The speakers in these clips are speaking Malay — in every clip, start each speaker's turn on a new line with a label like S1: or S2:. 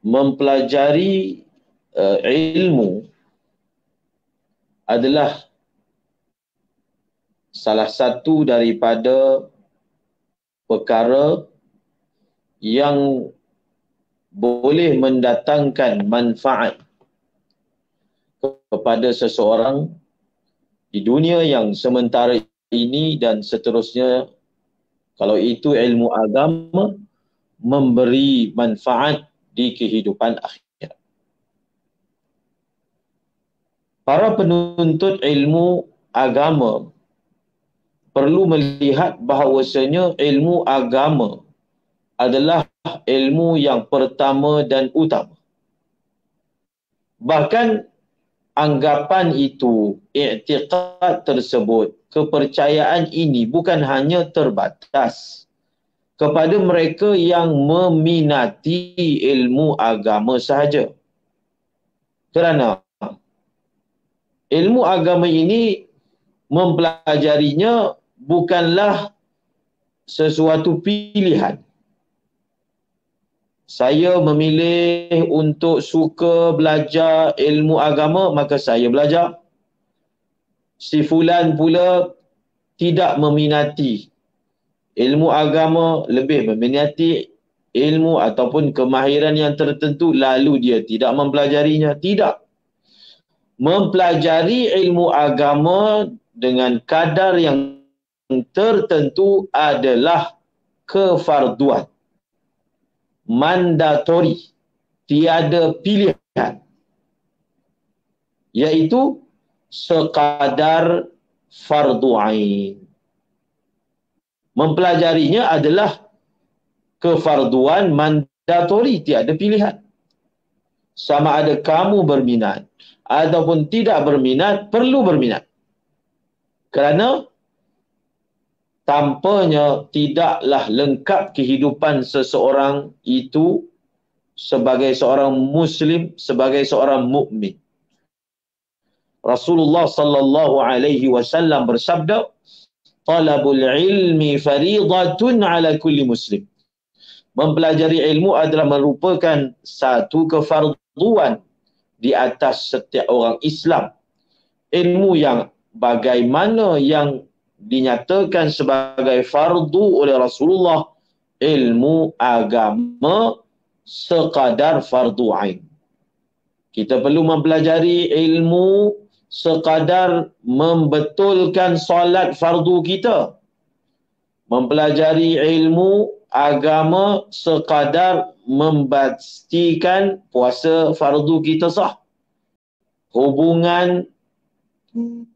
S1: mempelajari ilmu adalah salah satu daripada perkara yang boleh mendatangkan manfaat kepada seseorang di dunia yang sementara ini dan seterusnya. Kalau itu ilmu agama, memberi manfaat di kehidupan akhirat. Para penuntut ilmu agama perlu melihat bahawasanya ilmu agama adalah ilmu yang pertama dan utama. Bahkan anggapan itu, i'tiqad tersebut, kepercayaan ini bukan hanya terbatas kepada mereka yang meminati ilmu agama sahaja. Kerana ilmu agama ini mempelajarinya bukanlah sesuatu pilihan. Saya memilih untuk suka belajar ilmu agama, maka saya belajar. Si fulan pula tidak meminati ilmu agama, lebih meminati ilmu ataupun kemahiran yang tertentu, lalu dia tidak mempelajarinya. Tidak. Mempelajari ilmu agama dengan kadar yang tertentu adalah kefarduan, mandatori, tiada pilihan, iaitu sekadar fardu ain. Mempelajarinya adalah kefarduan mandatori, tiada pilihan. Sama ada kamu berminat ataupun tidak berminat, perlu berminat. Kerana tanpanya tidaklah lengkap kehidupan seseorang itu sebagai seorang muslim, sebagai seorang mukmin. Rasulullah sallallahu alaihi wasallam bersabda, "Talabul ilmi fariidatun ala kulli muslim." Mempelajari ilmu adalah merupakan satu kefarduan di atas setiap orang Islam. Ilmu yang bagaimana yang dinyatakan sebagai fardu oleh Rasulullah, ilmu agama sekadar fardu ain. Kita perlu mempelajari ilmu sekadar membetulkan solat fardu kita. Mempelajari ilmu agama sekadar memastikan puasa fardu kita sah. Hubungan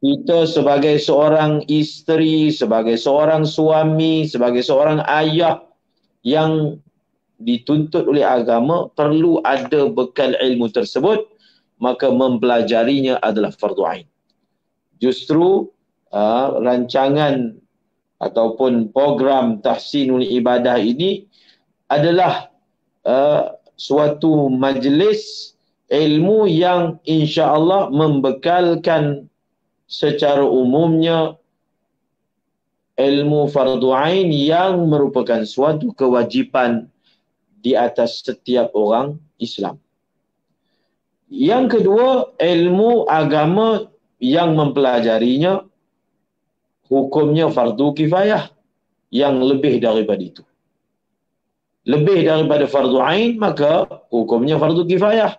S1: kita sebagai seorang isteri, sebagai seorang suami, sebagai seorang ayah yang dituntut oleh agama, perlu ada bekal ilmu tersebut, maka mempelajarinya adalah fardu ain. Justru rancangan ataupun program tahsinul ibadah ini adalah suatu majlis ilmu yang insya-Allah membekalkan secara umumnya ilmu fardu ain yang merupakan suatu kewajipan di atas setiap orang Islam. Yang kedua, ilmu agama yang mempelajarinya hukumnya fardu kifayah, yang lebih daripada itu. Lebih daripada fardu ain, maka hukumnya fardu kifayah.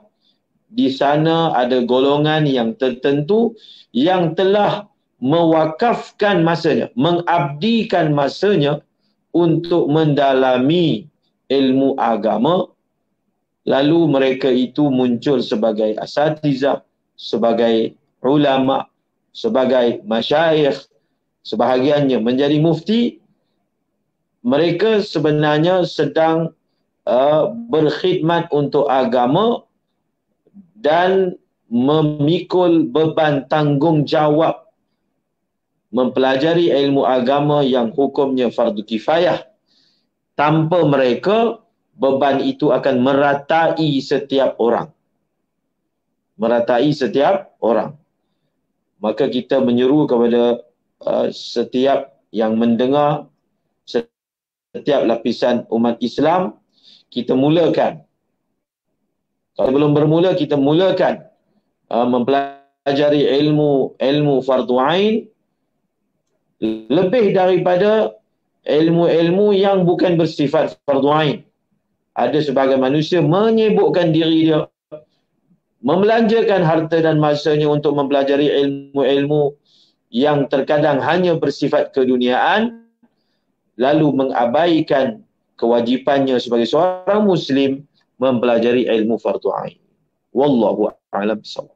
S1: Di sana ada golongan yang tertentu yang telah mewakafkan masanya, mengabdikan masanya untuk mendalami ilmu agama, lalu mereka itu muncul sebagai asatizah, sebagai ulama, sebagai masyayikh, sebahagiannya menjadi mufti. Mereka sebenarnya sedang berkhidmat untuk agama dan memikul beban tanggungjawab mempelajari ilmu agama yang hukumnya fardu kifayah. Tanpa mereka, beban itu akan meratai setiap orang. Meratai setiap orang. Maka kita menyeru kepada setiap yang mendengar, setiap lapisan umat Islam, kita mulakan Sebelum bermula kita mulakan mempelajari ilmu fardu ain lebih daripada ilmu-ilmu yang bukan bersifat fardu ain. Ada sebagai manusia menyibukkan diri dia, membelanjakan harta dan masanya untuk mempelajari ilmu-ilmu yang terkadang hanya bersifat keduniaan, lalu mengabaikan kewajipannya sebagai seorang Muslim mempelajari ilmu fardu ain. Wallahu a'lam bishawab.